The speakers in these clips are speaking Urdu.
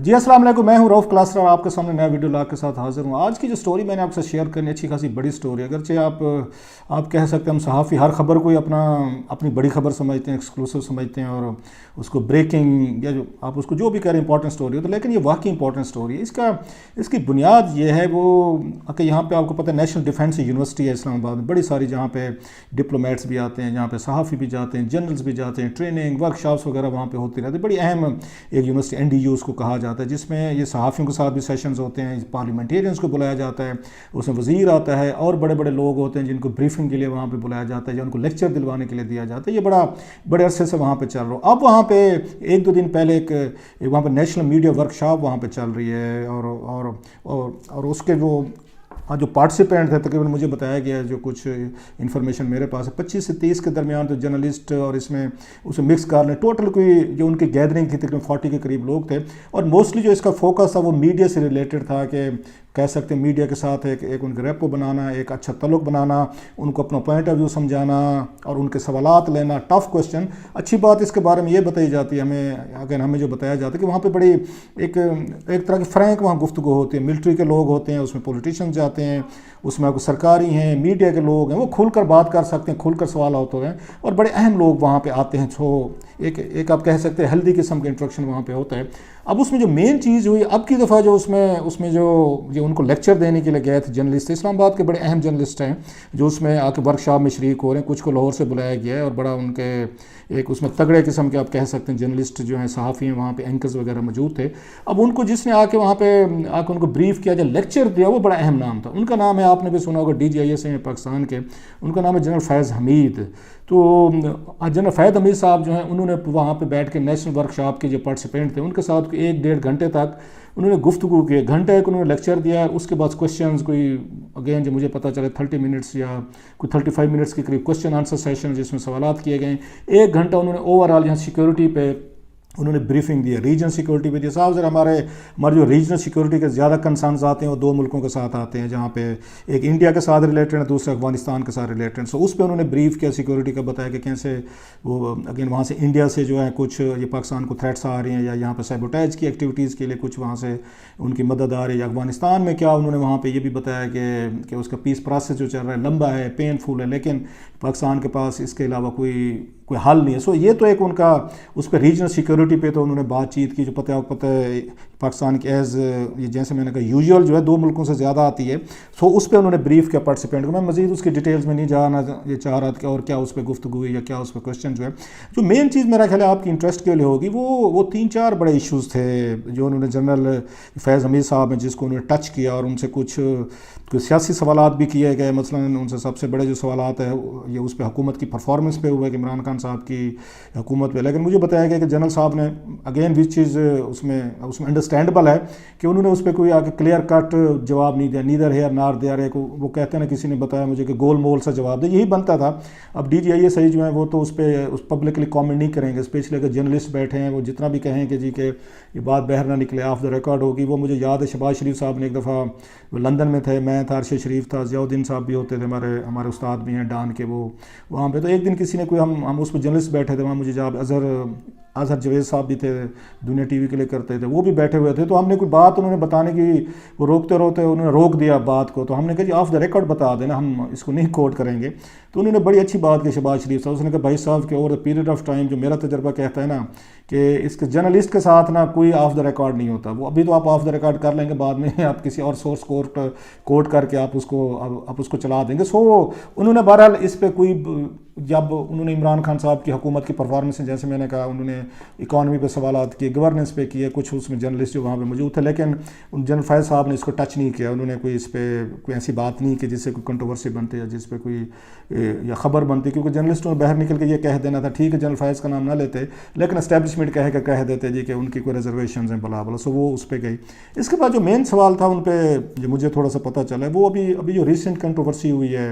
جی السلام علیکم، میں ہوں رؤف کلاسر اور آپ کے سامنے نیا ویڈیو لاگ کے ساتھ حاضر ہوں۔ آج کی جو سٹوری میں نے آپ سے شیئر کرنی اچھی خاصی بڑی سٹوری ہے، اگرچہ آپ کہہ سکتے ہیں ہم صحافی ہر خبر کو ہی اپنی بڑی خبر سمجھتے ہیں، ایکسکلوسیو سمجھتے ہیں اور اس کو بریکنگ یا جو آپ اس کو جو بھی کہہ رہے ہیں امپورٹنٹ سٹوری ہو، تو لیکن یہ واقعی امپورٹنٹ سٹوری ہے۔ اس کی بنیاد یہ ہے وہ کہ یہاں پہ آپ کو پتہ ہے نیشنل ڈیفنس یونیورسٹی ہے اسلام آباد میں، بڑی ساری جہاں پہ ڈپلومیٹس بھی آتے ہیں، جہاں پہ صحافی بھی جاتے ہیں، جنرلز بھی جاتے ہیں، ٹریننگ ورکشاپس وغیرہ وہاں پہ ہوتی رہتی ہے۔ بڑی اہم ایک یونیورسٹی NDU اس کو کہا جاتا ہے، جس میں یہ صحافیوں کے ساتھ بھی سیشنز ہوتے ہیں، پارلیمنٹیرینز کو بلایا جاتا ہے، اس میں وزیر آتا ہے اور بڑے بڑے لوگ ہوتے ہیں جن کو بریفنگ کے لیے وہاں پہ بلایا جاتا ہے یا ان کو لیکچر دلوانے کے لیے دیا جاتا ہے۔ یہ بڑے عرصے سے وہاں پہ چل رہا ہو۔ اب وہاں پہ ایک دو دن پہلے ایک وہاں پہ نیشنل میڈیا ورکشاپ وہاں پہ چل رہی ہے اور اس کے جو پارٹیسپینٹ تھے، تقریباً مجھے بتایا گیا ہے جو کچھ انفارمیشن میرے پاس ہے، 25 سے 30 کے درمیان تو جرنلسٹ اور اسے مکس کر لیں، ٹوٹل کوئی جو ان کی گیدرنگ تھی تقریباً 40 کے قریب لوگ تھے، اور موسٹلی جو اس کا فوکس تھا وہ میڈیا سے ریلیٹڈ تھا، کہ کہہ سکتے ہیں میڈیا کے ساتھ ایک ان کا ریپو بنانا، ایک اچھا تعلق بنانا، ان کو اپنا پوائنٹ آف ویو سمجھانا اور ان کے سوالات لینا، ٹف کوسچن۔ اچھی بات اس کے بارے میں یہ بتائی جاتی ہے ہمیں جو بتایا جاتا ہے کہ وہاں پہ بڑی ایک طرح کی فرینک وہاں گفتگو ہوتی ہے، ملٹری کے لوگ ہوتے ہیں، اس میں پولیٹیشین جاتے ہیں، اس میں سرکاری ہیں، میڈیا کے لوگ ہیں، وہ کھل کر بات کر سکتے ہیں، کھل کر سوال ہوتے ہیں، اور بڑے اہم لوگ وہاں پہ آتے ہیں۔ ایک آپ کہہ سکتے ہیں ہیلدی قسم کا انٹریکشن وہاں پہ ہوتا ہے۔ اب اس میں جو مین چیز ہوئی اب کی دفعہ، جو اس میں جو ان کو لیکچر دینے کے لیے گئے تھے جرنلسٹ، اسلام آباد کے بڑے اہم جرنلسٹ ہیں جو اس میں آ کے ورک شاپ میں شریک ہو رہے ہیں، کچھ کو لاہور سے بلایا گیا ہے، اور بڑا ان کے ایک اس میں تگڑے قسم کے آپ کہہ سکتے ہیں جرنلسٹ جو ہیں، صحافی ہیں، وہاں پہ اینکرز وغیرہ موجود تھے۔ اب ان کو جس نے وہاں پہ آ کے ان کو بریف کیا، جو لیکچر دیا، وہ بڑا اہم نام تھا۔ ان کا نام ہے، آپ نے بھی سنا ہوگا، DGIS ہیں پاکستان کے، ان کا نام ہے جنرل فیض حمید۔ تو جنرل فیض حمید صاحب جو ہیں، انہوں نے وہاں پہ بیٹھ کے نیشنل ورک شاپ کے جو پارٹیسپینٹ تھے ان کے ساتھ 1-1.5 گھنٹے تک انہوں نے گفتگو کی، گھنٹے ایک انہوں نے لیکچر دیا، اس کے بعد کویشچنز کوئی اگین جو مجھے پتہ چلے 30 منٹس یا کوئی 35 منٹس کے قریب کویشچن آنسر سیشن جس میں سوالات کیے گئے۔ 1 گھنٹہ انہوں نے اوور آل یہاں سیکیورٹی پہ انہوں نے بریفنگ دی، ریجن سیکورٹی پہ دیا۔ صاحب ذرا ہمارے جو ریجنل سیکورٹی کے زیادہ کنسرنز آتے ہیں وہ 2 ملکوں کے ساتھ آتے ہیں، جہاں پہ ایک انڈیا کے ساتھ ریلیٹڈ ہے، دوسرا افغانستان کے ساتھ ریلیٹڈ۔ سو اس پہ انہوں نے بریف کیا سیکورٹی کا، بتایا کہ کیسے وہ اگین وہاں سے انڈیا سے جو ہے کچھ یہ پاکستان کو تھریٹس آ رہی ہیں، یا یہاں پہ سیبوٹیج کی ایکٹیویٹیز کے لیے کچھ وہاں سے ان کی مدد آ رہی ہے، یا افغانستان میں کیا انہوں نے وہاں پہ یہ بھی بتایا کہ اس کا پیس پروسیس جو چل رہا ہے لمبا ہے، پینفل ہے، لیکن پاکستان کے پاس اس کے علاوہ کوئی حل نہیں ہے۔ سو یہ تو ایک ان کا اس پہ ریجنل سیکورٹی پہ تو انہوں نے بات چیت کی، جو پتہ ہے پاکستان کی یہ جیسے میں نے کہا یوزول جو ہے 2 ملکوں سے زیادہ آتی ہے۔ سو اس پہ انہوں نے بریف کیا پارٹیسپینٹ کو۔ میں مزید اس کی ڈیٹیلز میں نہیں جانا یہ چاہ رہا تھا، اور کیا اس پہ گفتگو ہوئی یا کیا اس پہ کویشچن جو ہے، جو مین چیز میرا خیال ہے آپ کی انٹرسٹ کے لیے ہوگی، وہ 3-4 بڑے ایشوز تھے جو انہوں نے جنرل فیض حمید صاحب ہیں جس کو انہوں نے ٹچ کیا، اور ان سے کچھ سیاسی سوالات بھی کیے گئے۔ مثلا ان سے سب سے بڑے جو سوالات ہیں یہ اس پہ حکومت کی پرفارمنس پہ ہوئے کہ عمران خان صاحب کی حکومت پہ، لیکن مجھے بتایا گیا کہ جنرل صاحب نے اگین وچ چیز اس میں انڈرسٹینڈیبل ہے کہ انہوں نے اس پہ کوئی آگے کلیئر کٹ جواب نہیں دیا، نیدر ہیئر نار دیئر۔ وہ کہتے ہیں نا، کسی نے بتایا مجھے کہ گول مول سا جواب دے، یہی بنتا تھا۔ اب DGIS صحیح جو ہیں وہ تو اس پہ پبلکلی کامنٹ نہیں کریں گے، اسپیشلی اگر جرنلسٹ بیٹھے ہیں، وہ جتنا بھی کہیں کہ جی کہ یہ بات باہر نہ نکلے، آف دا ریکارڈ ہوگی۔ وہ مجھے یاد ہے شہباز شریف صاحب نے ایک دفعہ لندن میں تھے، میں تھا، ارشد شریف تھا، ضیاء الدین صاحب بھی ہوتے تھے، ہمارے استاد بھی ہیں ڈان کے، وہ وہاں پہ تو ایک دن کسی نے کوئی ہم اس پہ جرنلسٹ بیٹھے تھے وہاں، مجھے جاب اظہر جوید صاحب بھی تھے، دنیا TV کے لیے کرتے تھے، وہ بھی بیٹھے ہوئے تھے۔ تو ہم نے کوئی بات انہوں نے بتانے کی، وہ روکتے انہوں نے روک دیا بات کو، تو ہم نے کہا جی آف دا ریکارڈ بتا دینا، ہم اس کو نہیں کوٹ کریں گے۔ تو انہوں نے بڑی اچھی بات کی شہباز شریف صاحب، اس نے کہا بھائی صاحب کہ over the period of time جو میرا تجربہ کہتا ہے نا کہ اس کے جرنلسٹ کے ساتھ نا کوئی آف دا ریکارڈ نہیں ہوتا، وہ ابھی تو آپ آف دا ریکارڈ کر لیں گے، بعد میں آپ کسی اور سورس کوٹ کر کے آپ اس کو چلا دیں گے۔ سو انہوں نے بہرحال اس پہ کوئی، جب انہوں نے عمران خان صاحب کی حکومت کی پرفارمنس سے، جیسے میں نے کہا، انہوں نے اکانومی پہ سوالات کیے، گورننس پہ کیے، کچھ اس میں جرنلسٹ جو وہاں پہ موجود تھے، لیکن جنرل فیض صاحب نے اس کو ٹچ نہیں کیا، انہوں نے کوئی اس پہ کوئی ایسی بات نہیں کہ جس سے کوئی کنٹروورسی بنتی یا جس پہ کوئی یا خبر بنتی، کیونکہ جرنلسٹوں نے باہر نکل کے یہ کہہ دینا تھا، ٹھیک ہے جنرل فیض کا نام نہ لیتے، لیکن اسٹیبلشمنٹ کہہ دیتے جی کہ ان کی کوئی ریزرویشنز ہیں بلا بلا۔ سو وہ اس پہ گئی۔ اس کے بعد جو مین سوال تھا ان پہ جو مجھے تھوڑا سا پتہ چلا ہے، وہ ابھی جو ریسنٹ کنٹروورسی ہوئی ہے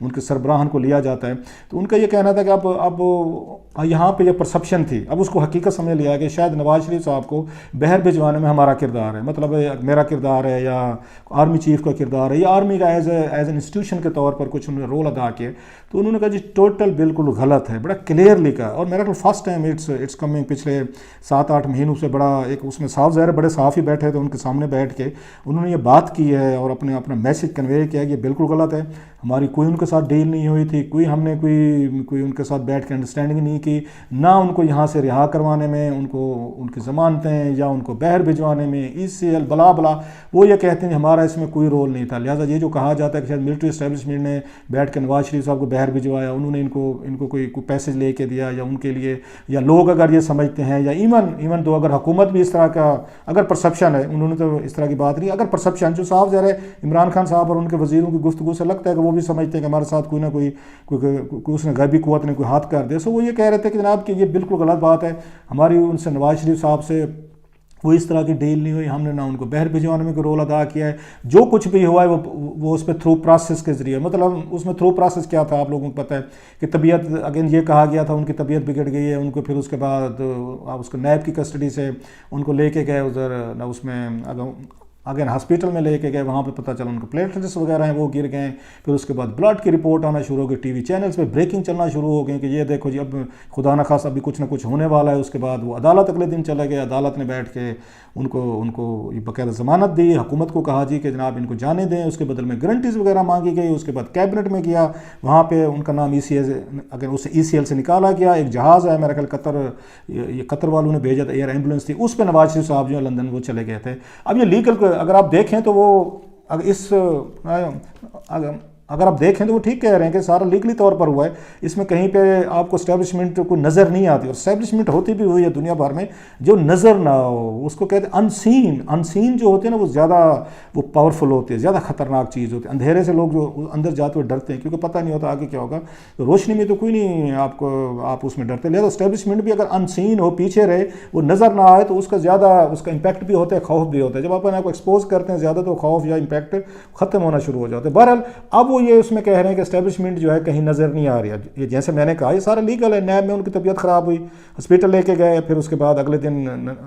ان کے سربراہان کو لیا جاتا ہے. تو ان کا یہ کہنا تھا کہ اب یہاں پہ یہ پرسپشن تھی, اب اس کو حقیقت سمجھ لیا کہ شاید نواز شریف صاحب کو بحر بھجوانے میں ہمارا کردار ہے, مطلب میرا کردار ہے یا آرمی چیف کا کردار ہے یا آرمی کا ایز این انسٹیٹیوشن کے طور پر کچھ انہوں نے رول ادا کیا. تو انہوں نے کہا جی ٹوٹل بالکل غلط ہے, بڑا کلیئرلی کہا. اور میرا خیال فرسٹ ٹائم اٹس کمنگ پچھلے 7-8 مہینوں سے بڑا ایک اس میں صاف ظاہر بڑے صحافی بیٹھے تھے ان کے سامنے بیٹھ کے انہوں نے یہ بات کی ہے اور اپنا میسج کنوے کیا کہ یہ بالکل غلط ہے. ہماری کوئی ان کے ساتھ ڈیل نہیں ہوئی تھی, ہم نے کوئی ان کے ساتھ بیٹھ کے انڈرسٹینڈنگ نہیں کی, نہ ان کو یہاں سے رہا کروانے میں, ان کی ضمانتیں یا ان کو بحر بھجوانے میں, ECL بلا بلا, وہ یہ کہتے ہیں ہمارا اس میں کوئی رول نہیں تھا. لہٰذا یہ جو کہا جاتا ہے کہ شاید ملٹری اسٹیبلشمنٹ نے بیٹھ کے نواز شریف صاحب کو بحر بھجوایا, انہوں نے ان کو کوئی پیسج لے کے دیا یا ان کے لیے, یا لوگ اگر یہ سمجھتے ہیں, یا ایون تو اگر حکومت بھی اس طرح کا اگر پرسپشن ہے, انہوں نے تو اس طرح کی بات نہیں, اگر پرسپشن جو صاف ظاہر ہے عمران خان صاحب اور ان کے وزیروں کی گفتگو سے لگتا ہے کہ وہ بھی سمجھتے ہیں کہ ہمارے ساتھ کوئی نہ کوئی اس نے غیبی قوت نے کوئی ہاتھ کر دیا. سو وہ یہ کہہ رہے تھے کہ جناب کہ یہ بالکل غلط بات ہے, ہماری ان سے نواز شریف صاحب سے کوئی اس طرح کی ڈیل نہیں ہوئی, ہم نے نہ ان کو بحر بھجوانے میں کوئی رول ادا کیا ہے. جو کچھ بھی ہوا ہے وہ اس پہ تھرو پروسیس کے ذریعے, مطلب اس میں تھرو پروسیس کیا تھا آپ لوگوں کو پتہ ہے کہ طبیعت اگین یہ کہا گیا تھا ان کی طبیعت بگڑ گئی ہے, ان کو پھر اس کے بعد آپ اس کو نیب کی کسٹڈی سے ان کو لے کے گئے ادھر, نہ اس میں اگر ہاسپٹل میں لے کے گئے, وہاں پہ پتہ چلا ان کو پلیٹلیٹس وغیرہ ہیں وہ گر گئے. پھر اس کے بعد بلڈ کی رپورٹ آنا شروع ہو گئی, ٹی وی چینلز پہ بریکنگ چلنا شروع ہو گئی کہ یہ دیکھو جی اب خدا نخواستہ ابھی کچھ نہ کچھ ہونے والا ہے. اس کے بعد وہ عدالت اگلے دن چلے گئے, عدالت نے بیٹھ کے ان کو باقاعدہ ضمانت دی, حکومت کو کہا جی کہ جناب ان کو جانے دیں, اس کے بدل میں گارنٹیز وغیرہ مانگی گئی. اس کے بعد کیبنٹ میں گیا, وہاں پہ ان کا نام اگر اسے ECL سے نکالا گیا. ایک جہاز ہے میرا خیال قطر والوں نے بھیجا تھا, ایئر ایمبولینس تھی, اس پہ نواز شریف صاحب جو ہے لندن وہ چلے گئے تھے. اب یہ لیگل اگر آپ دیکھیں تو وہ اگر آپ دیکھیں تو وہ ٹھیک کہہ رہے ہیں کہ سارا لیگلی طور پر ہوا ہے. اس میں کہیں پہ آپ کو اسٹیبلشمنٹ کو نظر نہیں آتی, اور اسٹیبلشمنٹ ہوتی بھی ہوئی ہے دنیا بھر میں جو نظر نہ ہو, اس کو کہتے ہیں انسین جو ہوتے ہیں نا وہ زیادہ وہ پاورفل ہوتے ہیں, زیادہ خطرناک چیز ہوتی ہے. اندھیرے سے لوگ جو اندر جاتے ہوئے ڈرتے ہیں کیونکہ پتہ نہیں ہوتا آگے کیا ہوگا, تو روشنی میں تو کوئی نہیں آپ اس میں ڈرتے. لہٰذا اسٹیبلشمنٹ بھی اگر انسین ہو, پیچھے رہے, وہ نظر نہ آئے تو اس کا زیادہ اس کا امپیکٹ بھی ہوتا ہے, خوف بھی ہوتا ہے. جب آپ کو ایکسپوز کرتے ہیں زیادہ تو خوف یا امپیکٹ ختم ہونا شروع ہو جاتا ہے. بہرحال اب وہ یہ اس میں کہہ رہے ہیں کہ اسٹیبلشمنٹ جو ہے کہیں نظر نہیں آ رہی ہے. یہ جیسے میں نے کہا یہ سارا لیگل ہے. نیب میں ان کی طبیعت خراب ہوئی, ہاسپٹل لے کے گئے, پھر اس کے بعد اگلے دن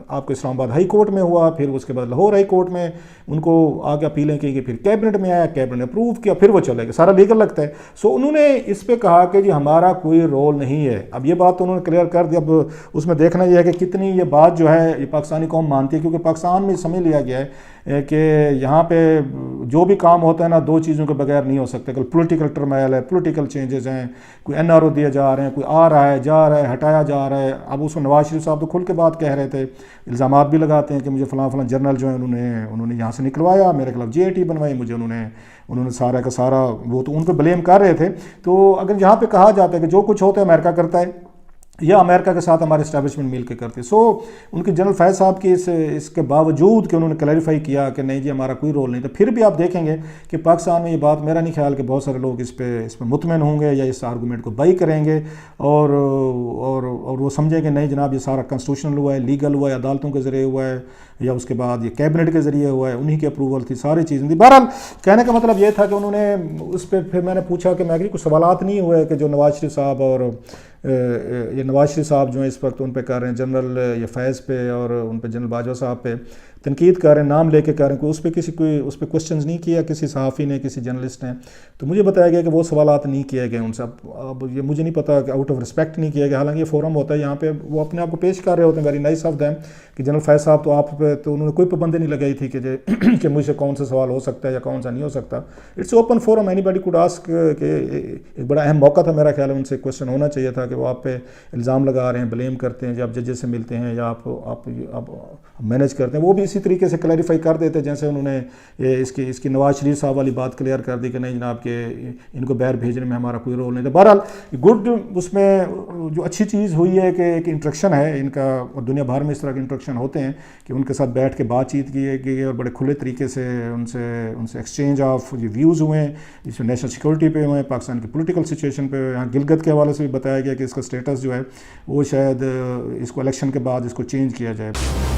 آپ کو اسلام آباد ہائی کورٹ میں ہوا, پھر اس کے بعد لاہور ہائی کورٹ میں ان کو آگے اپیلیں کی گئی, پھر کیبنٹ میں آیا, کیبنٹ نے اپروو کیا, پھر وہ چلے گئے. سارا لیگل لگتا ہے. سو انہوں نے اس پہ کہا کہ جی ہمارا کوئی رول نہیں ہے. اب یہ بات تو انہوں نے کلیئر کر دی. اب اس میں دیکھنا یہ ہے کہ کتنی یہ بات جو ہے یہ پاکستانی قوم مانتی ہے, کیونکہ پاکستان میں سمجھ لیا گیا ہے کہ یہاں پہ جو بھی کام ہوتا ہے نا دو چیزوں کے بغیر نہیں ہو سکتا. کہ پولیٹیکل ٹرمائل ہے, پولیٹیکل چینجز ہیں, کوئی NRO دیے جا رہے ہیں, کوئی آ رہا ہے جا رہا ہے, ہٹایا جا رہا ہے. اب اس میں نواز شریف صاحب تو کھل کے بات کہہ رہے تھے, الزامات بھی لگاتے ہیں کہ مجھے فلاں جنرل جو ہیں انہوں نے یہاں سے نکلوایا, میرے خلاف GIT بنوائی, مجھے انہوں نے سارا کا سارا وہ تو ان پہ بلیم کر رہے تھے. تو اگر یہاں پہ کہا جاتا ہے کہ جو کچھ ہوتا ہے امریکہ کرتا ہے یا امریکہ کے ساتھ ہمارے اسٹیبلشمنٹ مل کے کرتی. سو ان کے جنرل فیض صاحب کی اس کے باوجود کہ انہوں نے کلیریفائی کیا کہ نہیں جی ہمارا کوئی رول نہیں تھا, پھر بھی آپ دیکھیں گے کہ پاکستان میں یہ بات میرا نہیں خیال کہ بہت سارے لوگ اس پہ مطمئن ہوں گے یا اس آرگومنٹ کو بائی کریں گے اور وہ سمجھیں کہ نہیں جناب یہ سارا کنسٹیٹیوشنل ہوا ہے, لیگل ہوا ہے, عدالتوں کے ذریعے ہوا ہے, یا اس کے بعد یہ کیبنٹ کے ذریعے ہوا ہے, انہی کی اپروول تھی, ساری چیزیں تھی. بہرحال کہنے کا مطلب یہ تھا کہ انہوں نے اس پہ پھر میں نے پوچھا کہ میں کچھ سوالات نہیں ہوئے کہ جو نواز شریف صاحب اور یہ نواز شریف صاحب جو ہیں اس وقت ان پہ کر رہے ہیں جنرل یہ فیض پہ اور ان پہ جنرل باجوہ صاحب پہ تنقید کر رہے ہیں, نام لے کے کر رہے ہیں, اس پہ کوسچنز نہیں کیا کسی صحافی نے, کسی جرنلسٹ نے. تو مجھے بتایا گیا کہ وہ سوالات نہیں کیے گئے ان سے. اب یہ مجھے نہیں پتا کہ آؤٹ آف رسپیکٹ نہیں کیا گیا, حالانکہ یہ فورم ہوتا ہے یہاں پہ وہ اپنے آپ کو پیش کر رہے ہوتے ہیں. ویری نائس آف دیم کہ جنرل فیض صاحب تو آپ پہ تو انہوں نے کوئی پابندی نہیں لگائی تھی کہ مجھ سے کون سا سوال ہو سکتا ہے یا کون سا نہیں ہو سکتا. It's open forum, any body could ask. کہ ایک بڑا اہم موقع تھا میرا خیال ہے, ان سے کوشچن ہونا چاہیے تھا کہ وہ آپ پہ الزام لگا رہے ہیں, بلیم کرتے ہیں, جب ججز سے ملتے ہیں یا آپ مینیج کرتے ہیں, وہ بھی اسی طریقے سے کلیریفائی کر دیتے جیسے انہوں نے اس کی نواز شریف صاحب والی بات کلیئر کر دی کہ نہیں جناب کہ ان کو باہر بھیجنے میں ہمارا کوئی رول نہیں تھا. بہرحال گڈ اس میں جو اچھی چیز ہوئی ہے کہ ایک انٹریکشن ہے ان کا, اور دنیا بھر میں اس طرح کے انٹریکشن ہوتے ہیں کہ ان کے ساتھ بیٹھ کے بات چیت کی گئی اور بڑے کھلے طریقے سے ان سے ایکسچینج آف ویوز ہوئے ہیں, جس میں نیشنل سیکورٹی پہ ہوئے, پاکستان کی پولیٹیکل سچویشن پہ. یہاں گلگت کے حوالے سے بھی بتایا گیا کہ اس کا اسٹیٹس جو ہے وہ شاید اس کو الیکشن کے بعد اس کو چینج کیا جائے.